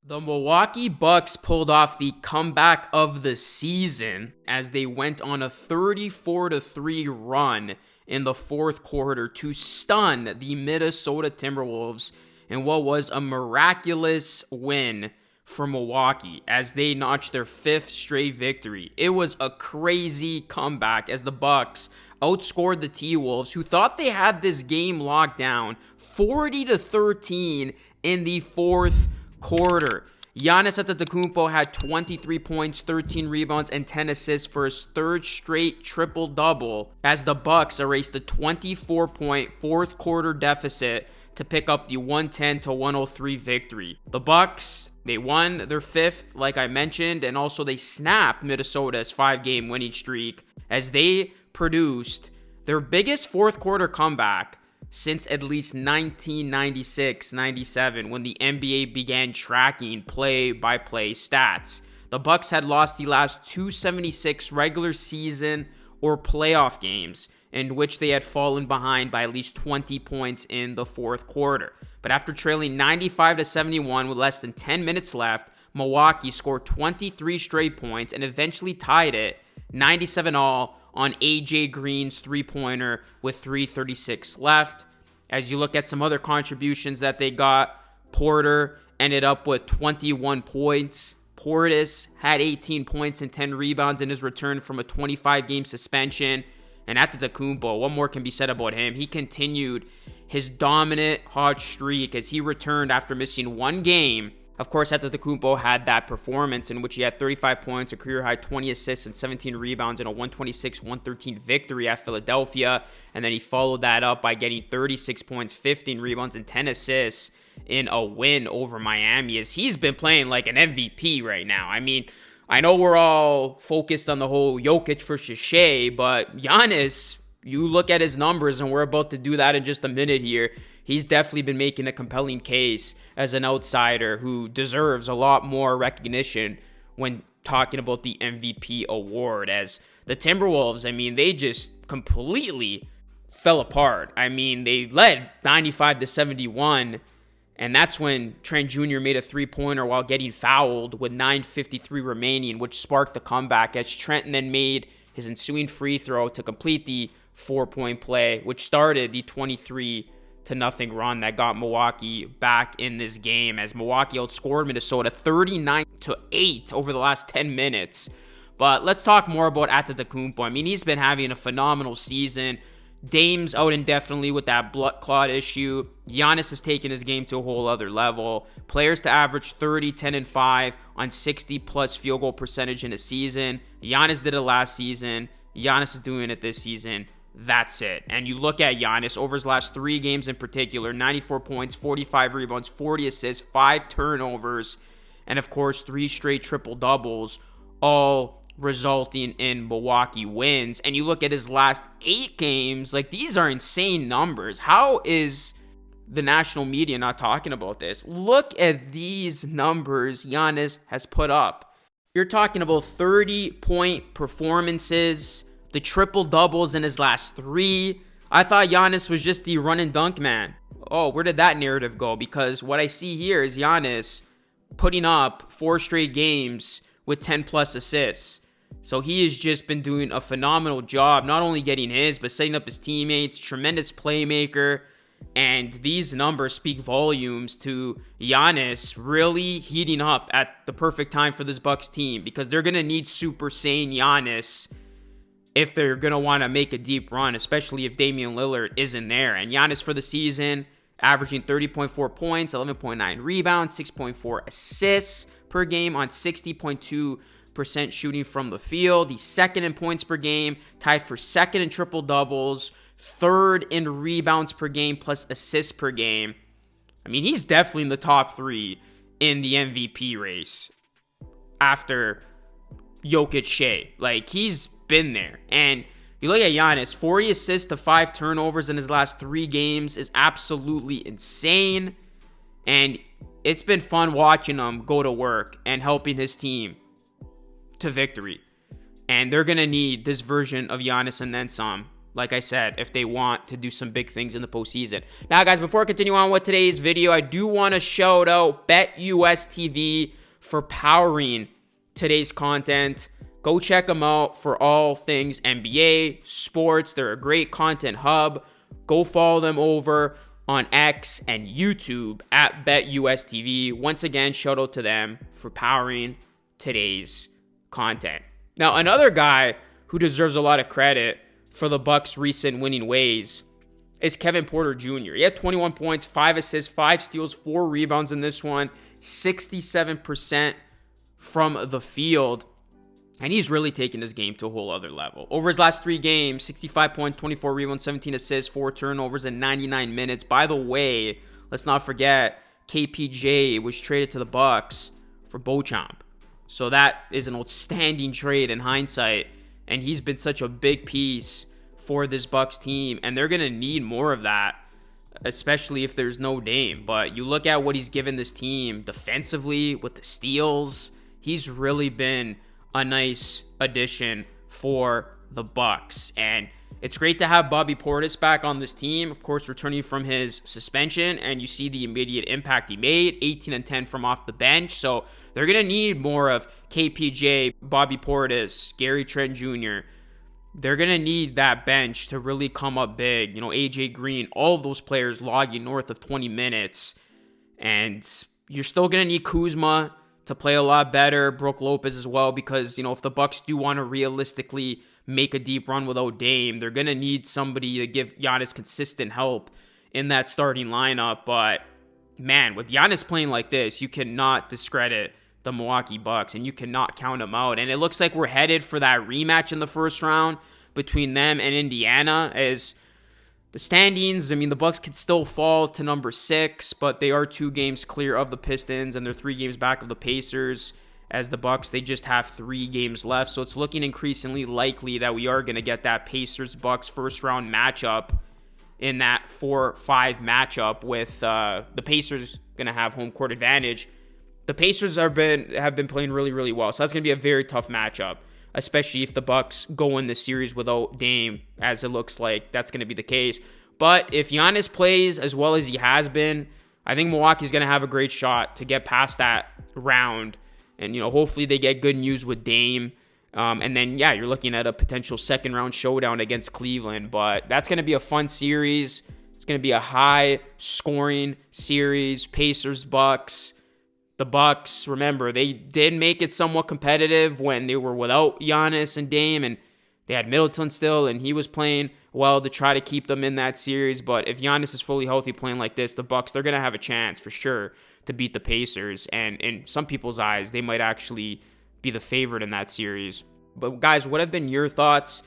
The Milwaukee Bucks pulled off the comeback of the season as they went on a 34-3 run in the fourth quarter to stun the Minnesota Timberwolves in what was a miraculous win for Milwaukee as they notched their fifth straight victory. It was a crazy comeback as the Bucks outscored the T-Wolves, who thought they had this game locked down, 40-13 in the fourth quarter. Giannis Antetokounmpo had 23 points, 13 rebounds, and 10 assists for his third straight triple-double as the Bucks erased a 24-point fourth quarter deficit to pick up the 110-103 victory. The Bucks, they won their fifth, like I mentioned, and also they snapped Minnesota's 5-game winning streak as they produced their biggest fourth quarter comeback since at least 1996-97, when the NBA began tracking play-by-play stats. The Bucks had lost the last 276 regular season or playoff games in which they had fallen behind by at least 20 points in the fourth quarter. But after trailing 95-71 with less than 10 minutes left, Milwaukee scored 23 straight points and eventually tied it 97-all on AJ Green's three-pointer with 3:36 left. As you look at some other contributions that they got, Porter ended up with 21 points. Portis had 18 points and 10 rebounds in his return from a 25-game suspension. And Antetokounmpo, what more can be said about him? He continued his dominant hot streak as he returned after missing one game. Of course, Antetokounmpo had that performance in which he had 35 points, a career-high 20 assists, and 17 rebounds in a 126-113 victory at Philadelphia. And then he followed that up by getting 36 points, 15 rebounds, and 10 assists in a win over Miami, as he's been playing like an MVP right now. I mean, I know we're all focused on the whole Jokic versus Shea, but Giannis, you look at his numbers, and we're about to do that in just a minute here. He's definitely been making a compelling case as an outsider who deserves a lot more recognition when talking about the MVP award. As the Timberwolves, I mean, they just completely fell apart. I mean, they led 95-71, and that's when Trent Jr. made a three-pointer while getting fouled with 9:53 remaining, which sparked the comeback as Trent then made his ensuing free throw to complete the 4-point play, which started the 23-0 run that got Milwaukee back in this game, as Milwaukee outscored Minnesota 39-8 over the last 10 minutes. But let's talk more about Antetokounmpo. I mean, he's been having a phenomenal season. Dame's out indefinitely with that blood clot issue. Giannis has taken his game to a whole other level. Players to average 30, 10, and 5 on 60-plus field goal percentage in a season. Giannis did it last season. Giannis is doing it this season. That's it. And you look at Giannis over his last 3 games in particular, 94 points, 45 rebounds, 40 assists, 5 turnovers, and of course 3 straight triple-doubles, all resulting in Milwaukee wins. And you look at his last 8 games, like, these are insane numbers. How is the national media not talking about this? Look at these numbers Giannis has put up. You're talking about 30-point performances, the triple-doubles in his last 3. I thought Giannis was just the run-and-dunk man. Oh, where did that narrative go? Because what I see here is Giannis putting up 4 straight games with 10-plus assists. So he has just been doing a phenomenal job, not only getting his, but setting up his teammates. Tremendous playmaker. And these numbers speak volumes to Giannis really heating up at the perfect time for this Bucks team, because they're going to need Super Saiyan Giannis if they're going to want to make a deep run, especially if Damian Lillard isn't there. And Giannis for the season, averaging 30.4 points, 11.9 rebounds, 6.4 assists per game on 60.2% shooting from the field. He's second in points per game, tied for second in triple-doubles, third in rebounds per game plus assists per game. I mean, he's definitely in the top 3 in the MVP race after Jokic, Shea. Like, he's been there. And you look at Giannis, 40 assists to 5 turnovers in his last 3 games is absolutely insane. And it's been fun watching him go to work and helping his team to victory. And they're going to need this version of Giannis and then some like I said, if they want to do some big things in the postseason. Now, guys, before I continue on with today's video, I do want to shout out BetUS TV for powering today's content. Go check them out for all things NBA, sports. They're a great content hub. Go follow them over on X and YouTube at BetUS TV. Once again, shout out to them for powering today's content. Now, another guy who deserves a lot of credit for the Bucks' recent winning ways is Kevin Porter Jr. He had 21 points, 5 assists, 5 steals, 4 rebounds in this one, 67% from the field. And he's really taken his game to a whole other level. Over his last 3 games, 65 points, 24 rebounds, 17 assists, 4 turnovers in 99 minutes. By the way, let's not forget, KPJ was traded to the Bucks for Beauchamp. So that is an outstanding trade in hindsight. And he's been such a big piece for this Bucks team. And they're going to need more of that, especially if there's no Dame. But you look at what he's given this team defensively with the steals. He's really been a nice addition for the Bucks. And it's great to have Bobby Portis back on this team, of course, returning from his suspension. And you see the immediate impact he made, 18 and 10 from off the bench. So they're going to need more of KPJ, Bobby Portis, Gary Trent Jr. They're going to need that bench to really come up big. You know, AJ Green, all of those players logging north of 20 minutes. And you're still going to need Kuzma to play a lot better, Brook Lopez as well, because, you know, if the Bucks do want to realistically make a deep run without Dame, they're going to need somebody to give Giannis consistent help in that starting lineup. But, man, with Giannis playing like this, you cannot discredit the Milwaukee Bucks, and you cannot count them out. And it looks like we're headed for that rematch in the first round between them and Indiana. As the standings, I mean, the Bucks could still fall to number 6, but they are 2 games clear of the Pistons, and they're 3 games back of the Pacers. As the Bucks, they just have 3 games left, so it's looking increasingly likely that we are going to get that Pacers-Bucks first-round matchup in that 4-5 matchup with the Pacers going to have home court advantage. The Pacers have been playing really, really well, so that's going to be a very tough matchup, especially if the Bucks go in this series without Dame, as it looks like that's going to be the case. But if Giannis plays as well as he has been, I think Milwaukee's going to have a great shot to get past that round. And, you know, hopefully they get good news with Dame. And then, yeah, you're looking at a potential second-round showdown against Cleveland. But that's going to be a fun series. It's going to be a high-scoring series. Pacers, Bucks. The Bucks, remember, they did make it somewhat competitive when they were without Giannis and Dame, and they had Middleton still, and he was playing well to try to keep them in that series. But if Giannis is fully healthy playing like this, the Bucks, they're going to have a chance for sure to beat the Pacers. And in some people's eyes, they might actually be the favorite in that series. But guys, what have been your thoughts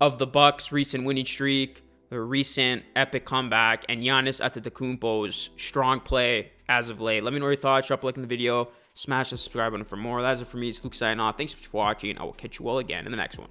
of the Bucks' recent winning streak, their recent epic comeback, and Giannis Antetokounmpo's strong play as of late? Let me know your thoughts. Drop a like in the video. Smash the subscribe button for more. That's it for me. It's Luke signing off. Thanks for watching. I will catch you all again in the next one.